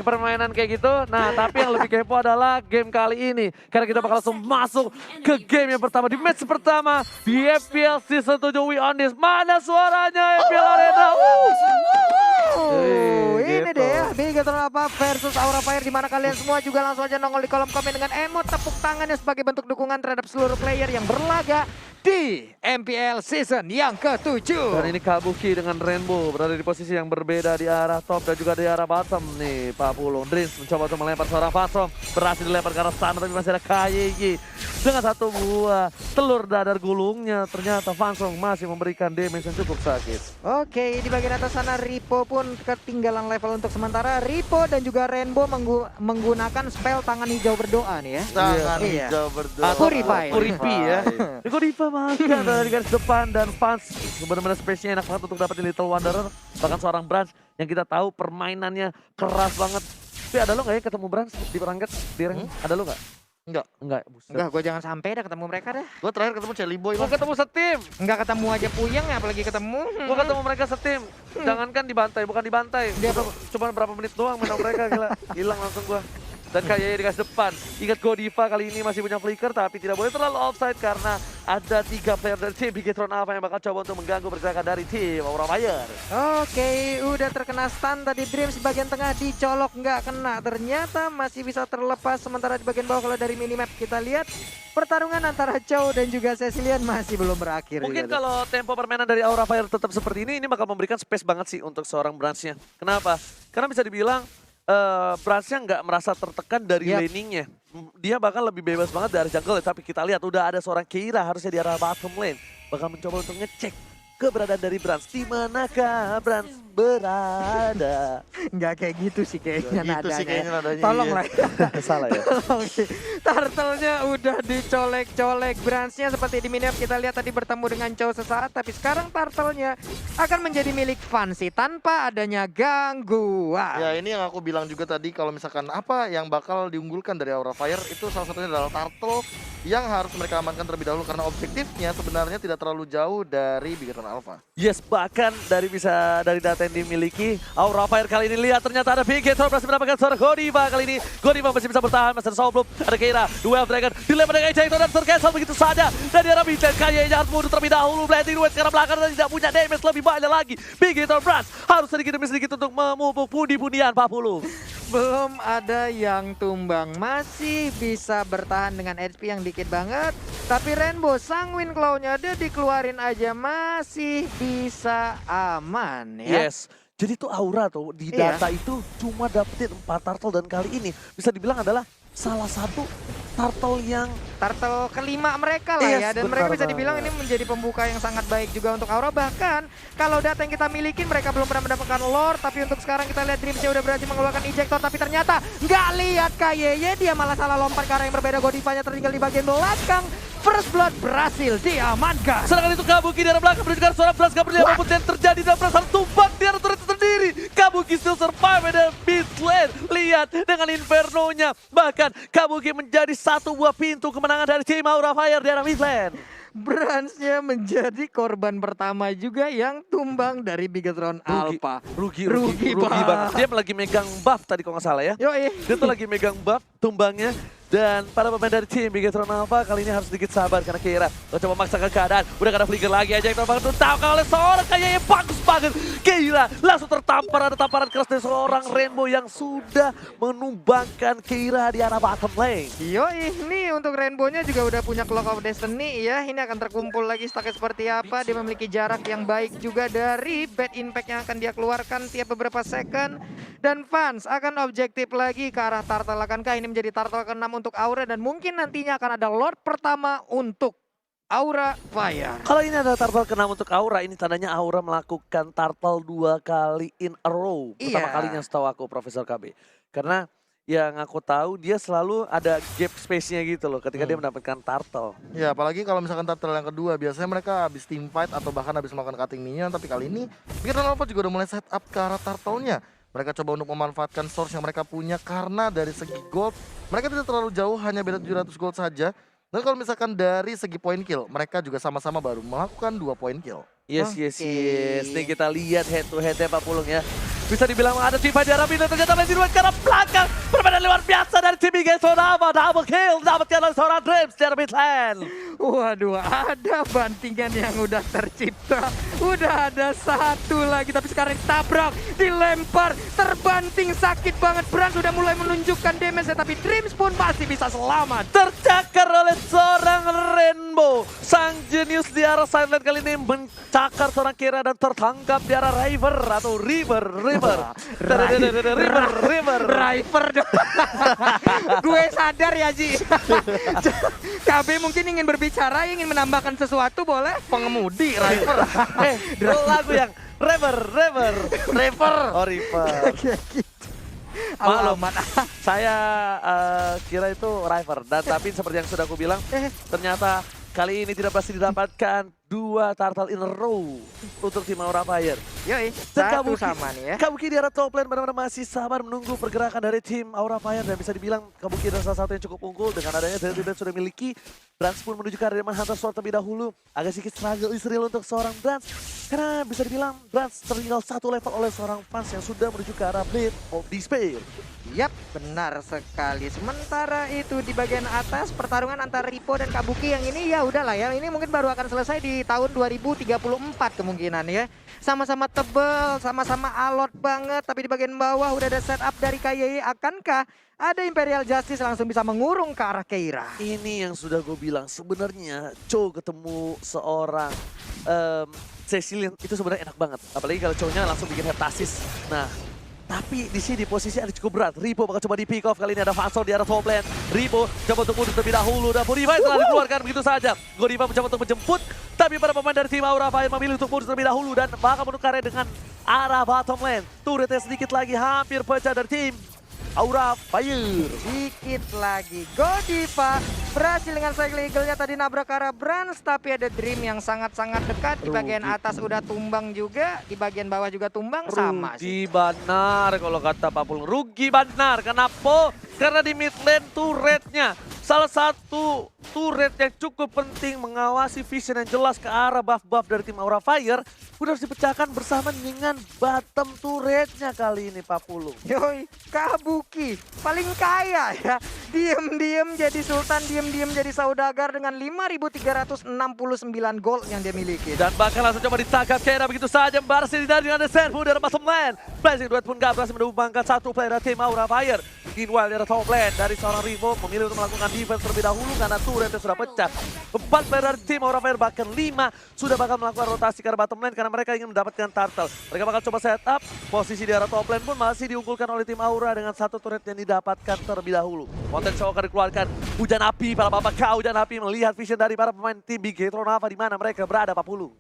permainan kayak gitu. Nah, tapi yang lebih kepo adalah game kali ini. Karena kita bakal langsung masuk ke game yang pertama. Di match pertama di FPL Season 7 We On This. Mana suaranya FPL Arena? Ini Gitu. deh Bigetron apa versus Aura Fire, dimana kalian semua juga langsung aja nongol di kolom komen dengan emot tepuk tangannya sebagai bentuk dukungan terhadap seluruh player yang berlaga di MPL Season yang ke-7. Dan ini Kabuki dengan Rainbow berada di posisi yang berbeda di arah top dan juga di arah bottom nih. Pak Pulung Dreams mencoba untuk melempar seorang Phantom. Berhasil dilempar ke arah sana tapi masih ada KYY. Dengan satu buah telur dadar gulungnya ternyata Phantom masih memberikan damage yang cukup sakit. Oke, di bagian atas sana Ripo pun ketinggalan level untuk sementara. Ripo dan juga Rainbow menggunakan spell tangan hijau berdoa nih ya. Tangan Iya. hijau berdoa. Purify. Purify ya. Purify makan dari garis depan dan fans benar-benar space-nya enak banget untuk dapetin Little Wanderer. Bahkan seorang Branch yang kita tahu permainannya keras banget. Tapi ada lo nggak ya ketemu Branch di perangkat? Di rank? Ada lo nggak? Enggak. Enggak, buset. Enggak, gue jangan sampai dah ketemu mereka dah. Gue terakhir ketemu Celi Boy Gua lah. ketemu setim. Enggak ketemu aja puyeng ya, apalagi ketemu. Gua ketemu mereka setim. Jangankan dibantai, bukan dibantai. Dia Cuma berapa menit doang menang mereka gila. Hilang langsung gua. Dan kayaknya di garis depan. Ingat Godiva kali ini masih punya flicker tapi tidak boleh terlalu offside karena ada 3 player dari tim Bigetron Alpha yang bakal coba untuk mengganggu pergerakan dari tim Aura Fire. Oke, udah terkena stun tadi Dreams bagian tengah dicolok nggak kena. Ternyata masih bisa terlepas sementara di bagian bawah kalau dari minimap kita lihat pertarungan antara Chow dan juga Cecilian masih belum berakhir. Mungkin gitu. kalau tempo permainan dari Aura Fire tetap seperti ini bakal memberikan space banget sih untuk seorang Branch-nya. Kenapa? Karena bisa dibilang Branch-nya nggak merasa tertekan dari Yap. laningnya. Dia bahkan lebih bebas banget dari jungle, tapi kita lihat udah ada seorang Keira harusnya di arah bottom lane. Bakal mencoba untuk ngecek keberadaan dari Branch. Di manakah Branch berada? Nggak kayak gitu sih kayaknya Gitu sih kayaknya nadanya, Tolong iya. lah. Salah ya? Turtle-nya udah dicolek-colek. Branch-nya seperti di minimap kita lihat tadi bertemu dengan Chow sesaat. Tapi sekarang Turtle-nya akan menjadi milik Fancy tanpa adanya gangguan. Ya ini yang aku bilang juga tadi, kalau misalkan apa yang bakal diunggulkan dari Aura Fire itu salah satunya adalah Turtle yang harus mereka amankan terlebih dahulu karena objektifnya sebenarnya tidak terlalu jauh dari Bigetron Alpha. Yes, bahkan dari data yang dimiliki Aura Fire kali ini lihat ternyata ada Bigetron berhasil mendapatkan seorang Godiva kali ini. Godiva masih bisa bertahan, masih ada Soulbloom, ada Keira, Duel Dragon, dilempar dengan Ejector dan tercancel begitu saja. Dan di arah midlane kayaknya harus mundur terlebih dahulu, blending Duet sekarang belakang dan tidak punya damage lebih banyak lagi. Bigetron Branch harus sedikit demi sedikit untuk memupuk pundi-pundian 40. Belum ada yang tumbang, masih bisa bertahan dengan HP yang dikit banget. Tapi Rainbow sang Wind Claw-nya dia dikeluarin aja masih bisa aman ya. Yes. Jadi tuh Aura tuh di Iya. data itu cuma dapetin 4 turtle dan kali ini bisa dibilang adalah salah satu turtle yang Turtle kelima mereka lah Yes, ya. Dan benar mereka bisa dibilang banget. ini menjadi pembuka yang sangat baik juga untuk Aura. Bahkan kalau data yang kita milikin mereka belum pernah mendapatkan lore. Tapi untuk sekarang kita lihat Dreamsnya udah berhasil mengeluarkan ejector. Tapi ternyata nggak lihat KYY, dia malah salah lompat ke arah yang berbeda. Godivanya tertinggal di bagian belakang. First Blood berhasil diamankan. sedangkan itu Kabuki di arah belakang menunjukkan suara Blast gak berdaya apapun yang terjadi dan Blast harus tumbang di arah turret sendiri. Kabuki still survive dan mid lane. Lihat dengan Inferno-nya. Bahkan Kabuki menjadi satu buah pintu kemenangan dari tim Aura Fire di arah mid lane. Branch-nya menjadi korban pertama juga yang tumbang dari Bigetron Alpha. Rugi banget. banget. Dia lagi megang buff tadi kalau nggak salah ya. Yoi. Dia tuh lagi megang buff tumbangnya. Dan para pemain dari tim Bigetron Alpha kali ini harus sedikit sabar karena Keira coba maksa ke keadaan. Udah gak ada flicker lagi aja yang banget ditangkap oleh seorang kayaknya bagus banget. Keira langsung tertampar, ada tamparan keras dari seorang Rainbow yang sudah menumbangkan Keira di arah bottom lane. Yoi, ini untuk Rainbow-nya juga udah punya Clock of Destiny ya. Ini akan terkumpul lagi stacknya seperti apa. Dia memiliki jarak yang baik juga dari bad impact yang akan dia keluarkan tiap beberapa second. Dan fans akan objektif lagi ke arah Turtle. Akankah ini menjadi Turtle ke-6 untuk Aura? Dan mungkin nantinya akan ada Lord pertama untuk Aura Fire. Kalau ini ada turtle ke-6 untuk Aura, ini tandanya Aura melakukan turtle 2 kali in a row. Pertama Iya. kalinya setahu aku Profesor KB. Karena yang aku tahu dia selalu ada gap space-nya gitu loh ketika dia mendapatkan turtle. Ya apalagi kalau misalkan Turtle yang kedua, biasanya mereka habis team fight atau bahkan habis melakukan cutting minion. Tapi kali ini Bigetron Alpha juga udah mulai set up ke arah Turtle-nya. Mereka coba untuk memanfaatkan source yang mereka punya karena dari segi gold mereka tidak terlalu jauh, hanya beda 700 gold saja. Dan kalau misalkan dari segi point kill, mereka juga sama-sama baru melakukan 2 point kill. Yes, yes, Oke. yes. Nih kita lihat head to head-nya Pak Pulung ya. Bisa dibilang ada tim fight di arah mid, ternyata Blazing Duet ke arah belakang. Permainan luar biasa dari tim Bigetro Nava. Double kill, dapatkan oleh seorang Dreams di arah mid lane. Waduh, ada bantingan yang udah tercipta. Udah ada satu lagi, tapi sekarang ditabrak, dilempar, terbanting, sakit banget. Brand sudah mulai menunjukkan damage, tapi Dreams pun masih bisa selamat. Tercakar oleh seorang Rainbow. Sang jenius di arah sideline kali ini mencakar seorang Kira dan tertangkap di arah River atau River. River River. Gue sadar ya, Ji. KB mungkin ingin berbicara, ingin menambahkan sesuatu, boleh? Pengemudi River. Lagu yang River. Oh, River. Maklum, saya kira itu River. Dan tapi seperti yang sudah aku bilang, ternyata kali ini tidak berhasil didapatkan 2 turtle in a row untuk tim Aura Fire. Yoi, Dan satu sama nih ya. Kabuki di arah top lane benar-benar masih sabar menunggu pergerakan dari tim Aura Fire. Dan bisa dibilang Kabuki adalah salah satu yang cukup unggul. Dengan adanya Zelda dan sudah miliki, Brans pun menuju ke arah Diamond Hunter Sword terlebih dahulu. Agak sedikit struggle Israel untuk seorang Brans. Karena bisa dibilang Brans tertinggal 1 level oleh seorang fans yang sudah menuju ke arah Blade of Despair. Yap, benar sekali. Sementara itu di bagian atas pertarungan antara Ripo dan Kabuki yang ini ya udahlah ya. Ini mungkin baru akan selesai di tahun 2034 kemungkinan ya. Sama-sama tebel, sama-sama alot banget. Tapi di bagian bawah udah ada setup dari KYY. Akankah ada Imperial Justice langsung bisa mengurung ke arah Keira? Ini yang sudah gue bilang. Sebenarnya Cho ketemu seorang Cecilian itu sebenarnya enak banget. Apalagi kalau cowoknya langsung bikin heptasis. Nah, tapi di sini posisi ada cukup berat. Ripo bakal coba di pick off. Kali ini ada Fansor di arah top lane. Ripo coba untuk mundur terlebih dahulu. Dan Godiva telah dikeluarkan begitu saja. Godiva mencoba untuk menjemput. Tapi para pemain dari tim Aura Fire memilih untuk mundur terlebih dahulu. Dan bakal menukarnya dengan arah bottom lane. Turretnya sedikit lagi hampir pecah dari tim Aura Fire. Dikit lagi. Godiva berhasil dengan cycle eagle-nya tadi nabrak ke arah Brans. Tapi ada Dream yang sangat-sangat dekat. Di bagian atas udah tumbang juga. Di bagian bawah juga tumbang. Sama sih. Rugi benar kalau kata Pak Pulung. Rugi benar. Kenapa? Karena di mid lane turretnya. Salah satu turret yang cukup penting mengawasi vision yang jelas ke arah buff-buff dari tim Aura Fire. Udah harus dipecahkan bersama dengan bottom turretnya kali ini Pak Pulung. Yoi, Kabuki paling kaya ya. Diem-diem jadi sultan, diem-diem jadi saudagar dengan 5.369 gold yang dia miliki. Dan bakal langsung coba ditangkap Kera begitu saja. Membarasi dengan Desenfu dari bottom lane. Blazing Duet pun gak berhasil menumbangkan satu player dari tim Aura Fire. Meanwhile dari top lane dari seorang Rivo memilih untuk melakukan defense terlebih dahulu karena turretnya sudah pecah. 4 player dari tim Aura Fire bahkan 5 sudah bakal melakukan rotasi ke arah bottom lane karena mereka ingin mendapatkan turtle. Mereka bakal coba setup. Posisi di arah top lane pun masih diunggulkan oleh tim Aura dengan satu turret yang didapatkan terlebih dahulu. Konten show akan dikeluarkan. Hujan api, para bapak kau hujan api melihat vision dari para pemain tim Bigetro Nava di mana mereka berada Pak Pulung.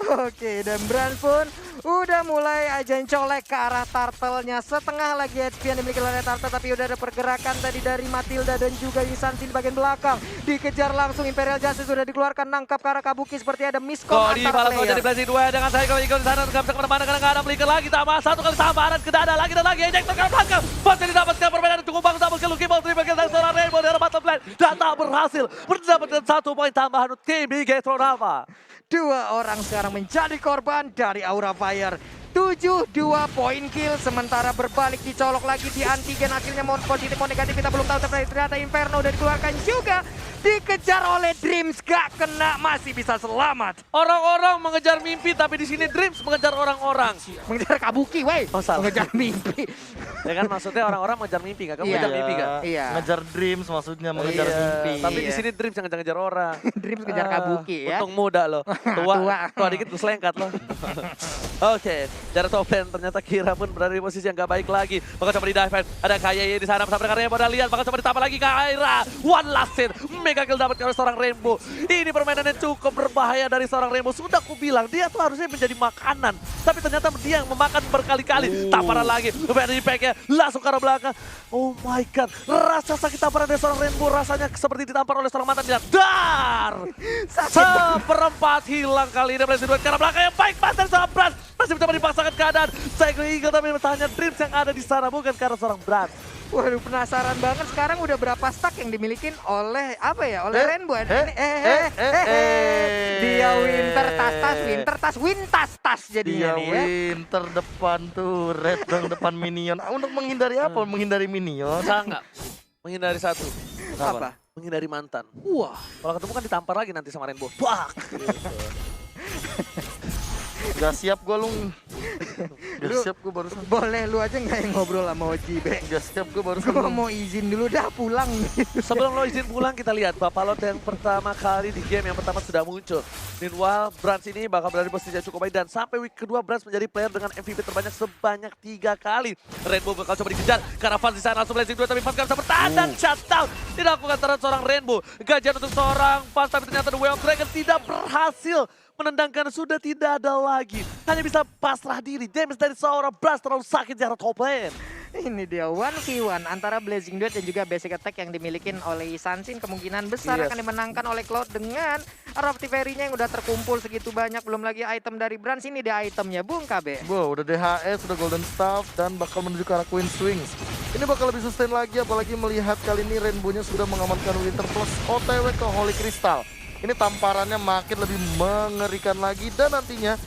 Oke, dan Brand pun udah mulai aja colek ke arah turtle-nya. Setengah lagi HP yang dimiliki oleh turtle, tapi udah ada pergerakan tadi dari Matilda dan juga Yisansi di bagian belakang. Dikejar langsung Imperial Justice sudah dikeluarkan, nangkap ke arah Kabuki seperti ada miskom Di antar balas jadi player. Blazing Duet dengan saya kalau ikut di sana nggak bisa kemana-mana karena nggak ada flicker lagi tambah satu kali tambahan ke dada lagi dan lagi ejector ke belakang. Pasti didapatkan permainan cukup bagus double kill Lucky Ball triple kill dari seorang Rainbow dari bottom lane dan tak berhasil mendapatkan 1 poin tambahan untuk tim Bigetro Nava. 2 orang sekarang menjadi korban dari Aura Fire. 7-2 poin kill, sementara berbalik dicolok lagi di antigen, akhirnya mau positif mau negatif kita belum tahu, tapi ternyata Inferno udah dikeluarkan juga, dikejar oleh Dreams, gak kena, masih bisa selamat. Orang-orang mengejar mimpi tapi di sini Dreams mengejar orang-orang. Mengejar Kabuki, wey. Oh, salah. Mengejar mimpi. Ya kan maksudnya orang-orang mengejar mimpi nggak? Kamu Iya. mengejar mimpi nggak? Iya. Ngejar dreams maksudnya, mengejar Iya, mimpi. tapi di Iya. sini Dreams yang ngejar-ngejar orang. Dreams kejar Kabuki ya. Untung muda loh. Tua. Tua dikit gue selengkat loh. Oke, dari top lane ternyata Kira pun berada di posisi yang gak baik lagi. Bakal coba di dive. Ada KYY di sana bersama dengan Rainbow. Dan lihat bakal coba ditambah lagi ke Aira. One last hit. Mega kill dapat oleh seorang Rainbow. Ini permainan yang cukup berbahaya dari seorang Rainbow. Sudah aku bilang dia tuh harusnya menjadi makanan. Tapi ternyata dia yang memakan berkali-kali. Tamparan lagi. Dari pack-nya langsung ke arah belakang. Oh my god. Rasa sakit tamparan dari seorang Rainbow rasanya seperti ditampar oleh seorang mantan. Dar. Seperempat hilang kali ini Blazing Duet ke arah belakang yang baik banget dari seorang Brand. Masih mencoba dipaksakan keadaan. Cycle Eagle tapi bertanya Dreams yang ada di sana bukan karena seorang Brand. Waduh, penasaran banget sekarang udah berapa stack yang dimiliki oleh apa ya? Oleh Rainbow. Dia wintas jadinya Dia nih ya. winter depan tuh, red dong depan minion. Untuk menghindari apa? Menghindari minion. Sangat menghindari satu. Apa? Menghindari mantan. Wah, kalau ketemu kan ditampar lagi nanti sama Rainbow. Wah. Gitu. Gak siap gue lu. Gak siap gue barusan. Boleh lu aja nggak yang ngobrol sama Oji, Be? Gak siap gue barusan. Gue mau izin dulu dah pulang. Sebelum lo izin pulang, kita lihat Bapalot yang pertama kali di game yang pertama sudah muncul. Meanwhile, Brans ini bakal berada di posisi yang cukup baik dan sampai week kedua Brans menjadi player dengan MVP terbanyak sebanyak 3 kali. Rainbow bakal coba dikejar karena Fans di sana langsung blazing 2 tapi Fans gak bisa bertahan dan shutdown. Dilakukan terhadap seorang Rainbow. Gajian untuk seorang Fans tapi ternyata The Way of Dragon tidak berhasil menendangkan, sudah tidak ada lagi. Hanya bisa pasrah diri. Damage dari seorang Brans terlalu sakit di arah top lane. Ini dia 1v1 antara Blazing Duet dan juga basic attack yang dimiliki oleh Sansin. Kemungkinan besar Yes. akan dimenangkan oleh Cloud dengan Raptivary-nya yang udah terkumpul segitu banyak. Belum lagi item dari Brans, ini dia itemnya Bung KB. Wow, udah DHS, udah Golden Staff, dan bakal menuju ke arah Queen Swings. Ini bakal lebih sustain lagi, apalagi melihat kali ini Rainbow-nya sudah mengamankan Winter plus OTW ke Holy Crystal. Ini tamparannya makin lebih mengerikan lagi dan nantinya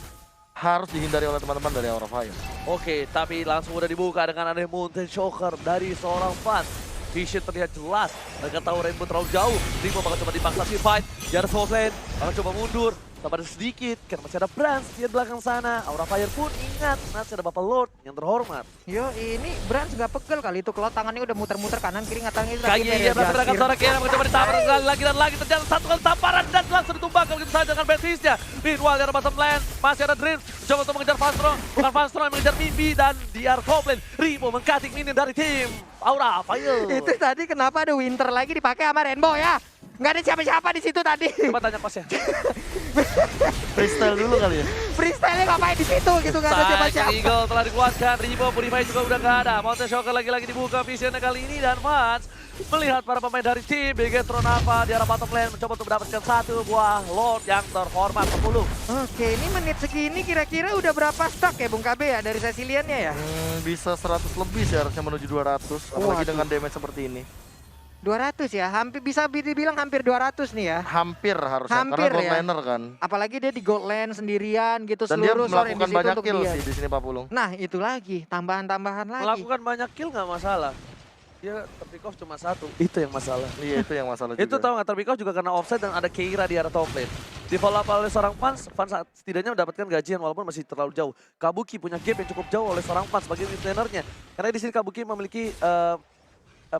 harus dihindari oleh teman-teman dari Aura Fire. Oke, tapi langsung udah dibuka dengan ada Mountain Shocker dari seorang Fans. Vision terlihat jelas. Mereka tahu Rainbow terlalu jauh. Rainbow bakal coba dipaksa si fight. Di arah top lane, bakal coba mundur. Sabar sedikit, karena masih ada Brans di belakang sana. Aura Fire pun ingat, masih ada Bapak Lord yang terhormat. Yo, ini Brans gak pegel kali itu. Cloud tangannya udah muter-muter kanan kiri, nggak tangan Kaki iya, bergerakan seorang Kena mencoba ditampar sekali lagi dan lagi. Terjadi satu kali tamparan dan langsung ditumbangkan begitu saja dengan Betisnya. Meanwhile, di arah bottom lane, masih ada Dream. Coba untuk mengejar Fastro. Bukan Fastro yang mengejar Mimpi dan di arah top lane. Rimo mengcutting minion dari tim Aura Fire. Itu tadi kenapa ada Winter lagi dipakai sama Rainbow ya? Nggak ada siapa-siapa di situ tadi. Coba tanya kosnya. Freestyle dulu kali ya. Freestyle-nya ngapain di situ gitu, nggak ada Sayang siapa-siapa. Eagle telah dikuatkan, Rimo Purify juga udah nggak ada. Mountain Shocker lagi-lagi dibuka visionnya kali ini dan Mats melihat para pemain dari tim Bigetron apa di arah bottom lane mencoba untuk mendapatkan satu buah Lord yang terhormat 10. Oke, ini menit segini kira-kira udah berapa stack ya Bung KB ya dari Sicilian-nya ya? Bisa 100 lebih sih harusnya menuju 200, apalagi Waduh. dengan damage seperti ini. 200 ya, hampir bisa dibilang hampir 200 nih ya. Hampir harusnya, Hampir karena gold ya. laner kan. Apalagi dia di gold lane sendirian gitu, Dan dia seluruh sore yang di melakukan situ banyak untuk kill dia. sih di sini Pak Pulung. Nah, itu lagi, tambahan-tambahan lagi. Melakukan banyak kill nggak masalah. Dia terpick off cuma satu, itu yang masalah. Iya, itu yang masalah juga. Itu tahu nggak, terpick off juga karena offside dan ada Keira di arah top lane. Di follow up oleh seorang Fans setidaknya mendapatkan gajian walaupun masih terlalu jauh. Kabuki punya gap yang cukup jauh oleh seorang Fans sebagai mid lanernya. Karena di sini Kabuki memiliki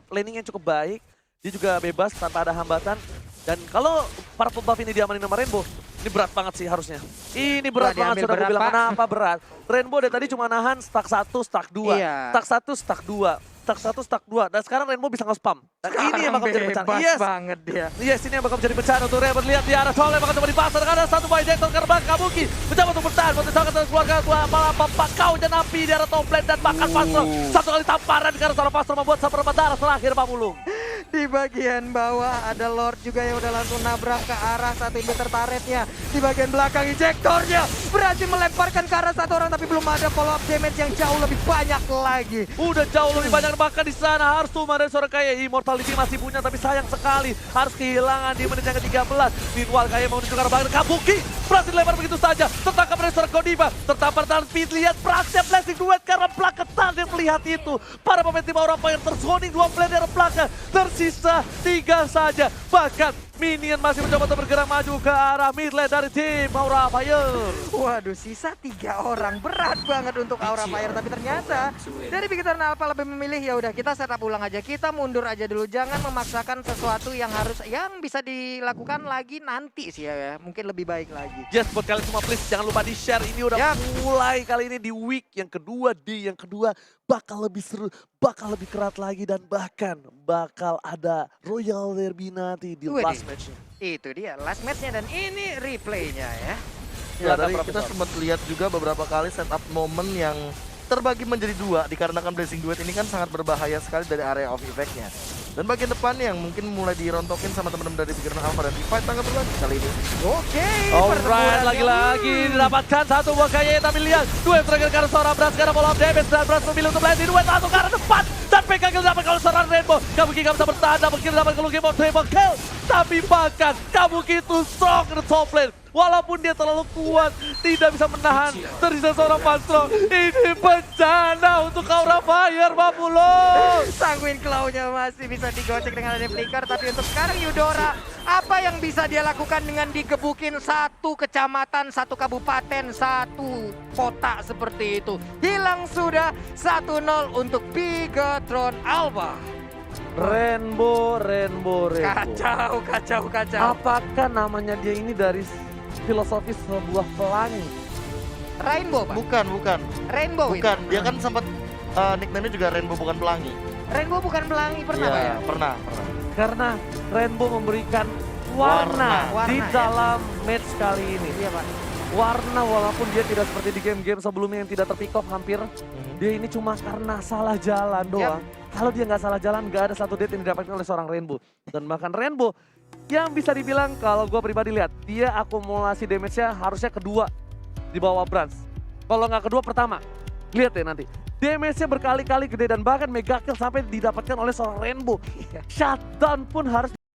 laning yang cukup baik. Dia juga bebas tanpa ada hambatan. Dan kalau para pembuff ini diamanin sama Rainbow, ini berat banget sih harusnya. Ini berat Wah, banget, diambil sudah gue berat, bilang Pak. kenapa berat. Rainbow dari tadi cuma nahan stack 1, stack 2. Iya. Stack 1, stack 2. Stack 1, stack 2. Dan sekarang Rainbow bisa nge-spam. Dan ini yang bakal menjadi bencana. Bebas Yes, banget dia. yes, ini yang bakal menjadi bencana untuk Rainbow. Lihat di arah Soleh bakal coba dipasar. Ada satu buah ejector karena Kabuki mencoba untuk bertahan. Potensial terus keluarga malah kau dan api di arah top lane dan bahkan Pastro. Satu kali tamparan karena seorang Pastro membuat seperempat darah terakhir Pak Mulung. Di bagian bawah ada Lord juga yang udah langsung nabrak ke arah satu inhibitor turretnya. Di bagian belakang injektornya berhasil melemparkan ke arah satu orang tapi belum ada follow up damage yang jauh lebih banyak lagi. Udah jauh lebih banyak bahkan di sana harus tuh dari seorang kayak Immortality masih punya tapi sayang sekali harus kehilangan di menit yang ke-13. Meanwhile kayak mau menunjukkan bahkan Kabuki berhasil dilempar begitu saja. Tertangkap dari seorang Godiva, tertampar dan speed. Lihat Praxia Blessing Duet karena plaketan yang melihat itu. Para pemain tim Aura Fire terzoning 2 player dari belakang. Tersisa 3 saja. Bahkan Minion masih mencoba untuk bergerak maju ke arah mid lane dari tim Aura Fire. Waduh, sisa 3 orang. Berat banget untuk Aura Fire. Tapi ternyata dari Bigetron Alpha lebih memilih ya udah kita setup ulang aja. Kita mundur aja dulu. Jangan memaksakan sesuatu yang bisa dilakukan lagi nanti sih ya. Mungkin lebih baik lagi. Yes, buat kalian semua please jangan lupa di share. Ini udah mulai kali ini di week yang kedua. Di yang kedua bakal lebih seru, bakal lebih kerat lagi dan bahkan bakal ada Royal Derby nanti di Wih, last match-nya. Itu dia last match-nya dan ini replaynya ya. Ya, Silakan, tadi kita Profesor. sempat lihat juga beberapa kali setup momen yang terbagi menjadi 2 dikarenakan Blazing Duet ini kan sangat berbahaya sekali dari area of effect-nya. Dan bagian depannya yang mungkin mulai dirontokin sama teman-teman dari pikiran Alpha dan Divide tangkap lagi kali ini. Oke, Alright, pertempuran lagi-lagi didapatkan satu buah kayaknya tapi lihat duet terakhir karena seorang Bras sekarang follow up damage dan Bras memilih untuk landing duet satu ke arah depan dan PK kill dapat kalau seorang Rainbow. Kabuki gak bisa bertahan, double kill dapat kalau game of triple kill. Tapi bahkan Kabuki itu strong ke top lane. Walaupun dia terlalu kuat, tidak bisa menahan tersisa seorang Pastro. Ini bencana untuk Aura Fire, Babulus. Sanguin Claw-nya masih bisa digocek dengan ada flicker, tapi untuk sekarang Eudora, apa yang bisa dia lakukan dengan digebukin satu kecamatan, satu kabupaten, satu kota seperti itu? Hilang sudah 1-0 untuk Bigatron Alpha. Rainbow. Kacau. Apakah namanya dia ini dari filosofis sebuah pelangi? Rainbow, Pak. Bukan. Rainbow ini. Bukan, dia kan sempat nickname-nya juga Rainbow bukan pelangi. Rainbow bukan pelangi, pernah Pak ya? Iya, pernah. Karena Rainbow memberikan warna, Warna, di ya. dalam match kali ini. Iya, Pak. Warna walaupun dia tidak seperti di game-game sebelumnya yang tidak terpick off hampir. Dia ini cuma karena salah jalan doang. Kalau dia nggak salah jalan, nggak ada satu death yang didapatkan oleh seorang Rainbow. Dan bahkan Rainbow yang bisa dibilang kalau gue pribadi lihat, dia akumulasi damage-nya harusnya kedua di bawah Brans. Kalau nggak kedua, pertama. Lihat deh nanti. Damage-nya berkali-kali gede dan bahkan mega kill sampai didapatkan oleh seorang Rainbow. Shutdown pun harus